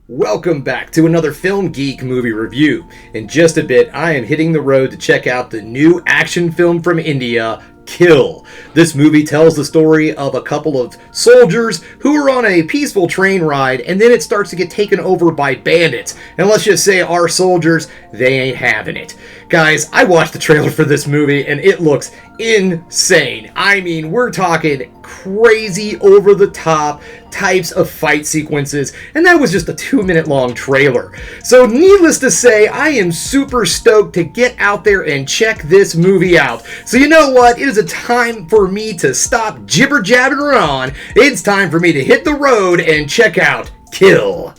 Welcome back to another Film Geek movie review. In just a bit, I am hitting the road to check out the new action film from India, Kill. This movie tells the story of a couple of soldiers who are on a peaceful train ride, and then it starts to get taken over by bandits. And let's just say our soldiers, they ain't having it. Guys, I watched the trailer for this movie, and it looks insane. I mean, we're talking crazy, over-the-top types of fight sequences, and that was just a 2-minute long trailer. So needless to say, I am super stoked to get out there and check this movie out. So you know what? It is a time for me to stop jibber-jabbering on. It's time for me to hit the road and check out Kill.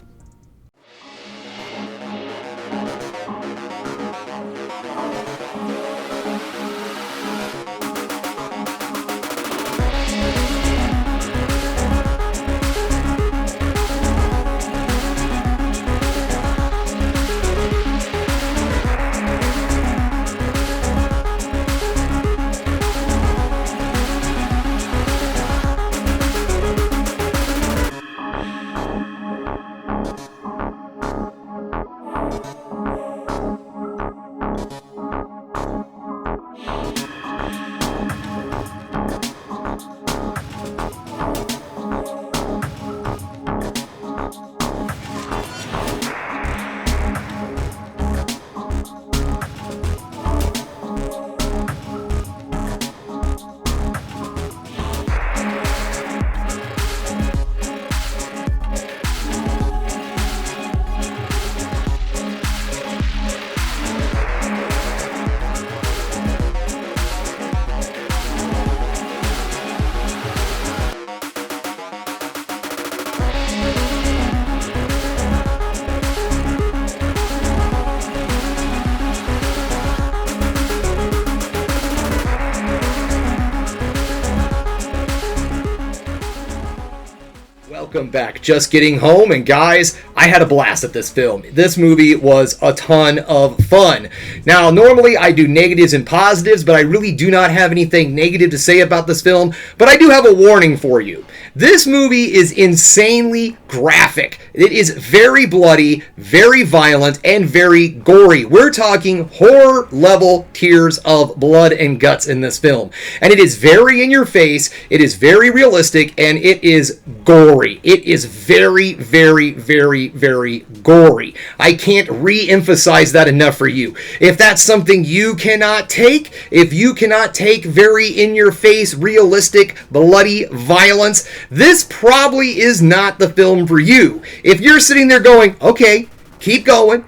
Welcome back. Just getting home, and guys, I had a blast at this film. This movie was a ton of fun. Now, normally I do negatives and positives, but I really do not have anything negative to say about this film, but I do have a warning for you. This movie is insanely graphic. It is very bloody, very violent, and very gory. We're talking horror-level tiers of blood and guts in this film. And it is very in your face, it is very realistic, and it is gory. It is very, very, very, very gory. I can't re-emphasize that enough for you. If that's something you cannot take, if you cannot take very in-your-face, realistic, bloody violence, this probably is not the film for you. If you're sitting there going, okay, keep going,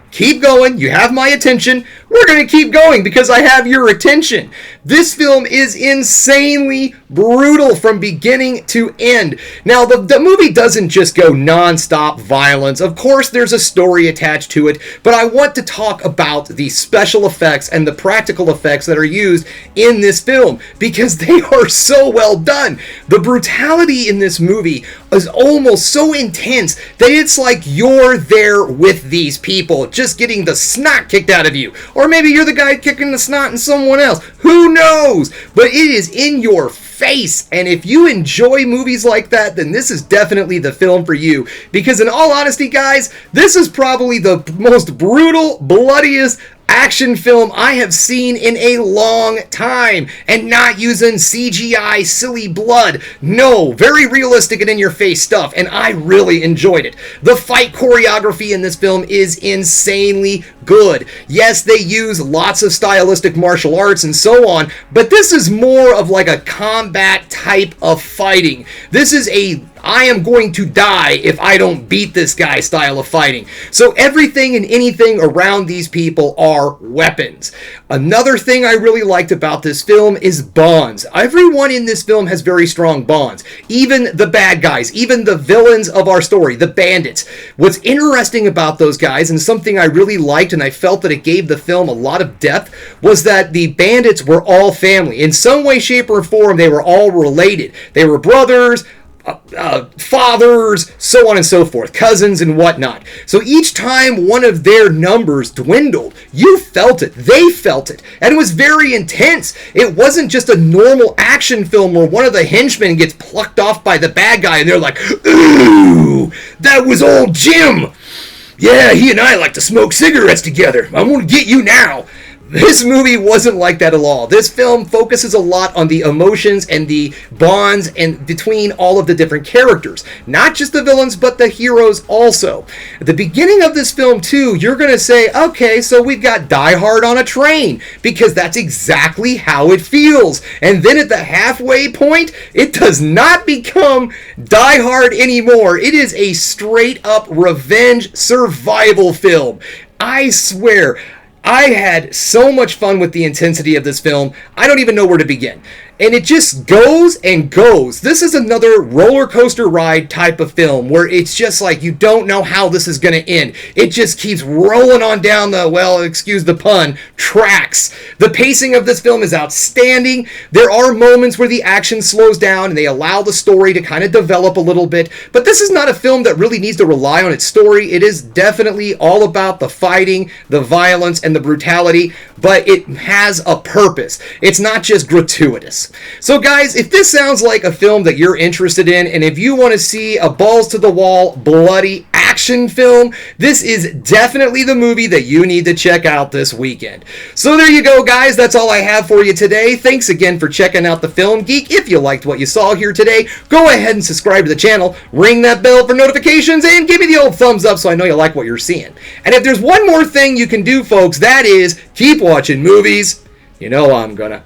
you have my attention, we're going to keep going because I have your attention. This film is insanely brutal from beginning to end. Now, the movie doesn't just go non-stop violence. Of course, there's a story attached to it, but I want to talk about the special effects and the practical effects that are used in this film because they are so well done. The brutality in this movie is almost so intense that it's like you're there with these people, just getting the snot kicked out of you. Or maybe you're the guy kicking the snot in someone else. Who knows? But it is in your face. And if you enjoy movies like that, then this is definitely the film for you. Because in all honesty, guys, this is probably the most brutal, bloodiest action film I have seen in a long time, and not using CGI silly blood. No, very realistic and in your face stuff, and I really enjoyed it. The fight choreography in this film is insanely good. Yes, they use lots of stylistic martial arts and so on, but this is more of like a combat type of fighting. This is a I am going to die if I don't beat this guy style of fighting. So everything and anything around these people are weapons. Another thing I really liked about this film is bonds. Everyone in this film has very strong bonds. Even the bad guys, even the villains of our story, the bandits. What's interesting about those guys, and something I really liked and I felt that it gave the film a lot of depth, was that the bandits were all family. In some way, shape, or form, they were all related. They were brothers, fathers, so on and so forth, cousins and whatnot. So each time one of their numbers dwindled, you felt it, they felt it, and it was very intense. It wasn't just a normal action film where one of the henchmen gets plucked off by the bad guy and they're like, ooh, that was old Jim. yeah, he and I like to smoke cigarettes together. I'm going to get you now. This movie wasn't like that at all. This film focuses a lot on the emotions and the bonds and between all of the different characters. Not just the villains, but the heroes also. At the beginning of this film, too, you're going to say, okay, so we've got Die Hard on a train, because that's exactly how it feels. And then at the halfway point, it does not become Die Hard anymore. It is a straight-up revenge survival film. I swear, I had so much fun with the intensity of this film, I don't even know where to begin. And it just goes and goes. This is another roller coaster ride type of film where it's just like you don't know how this is going to end. It just keeps rolling on down the, well, excuse the pun, tracks. The pacing of this film is outstanding. There are moments where the action slows down and they allow the story to kind of develop a little bit. But this is not a film that really needs to rely on its story. It is definitely all about the fighting, the violence, and the brutality. But it has a purpose. It's not just gratuitous. So guys, if this sounds like a film that you're interested in, and if you want to see a balls-to-the-wall, bloody action film, this is definitely the movie that you need to check out this weekend. So there you go, guys. That's all I have for you today. Thanks again for checking out the Film Geek. If you liked what you saw here today, go ahead and subscribe to the channel, ring that bell for notifications, and give me the old thumbs up so I know you like what you're seeing. And if there's one more thing you can do, folks, that is keep watching movies. You know I'm gonna.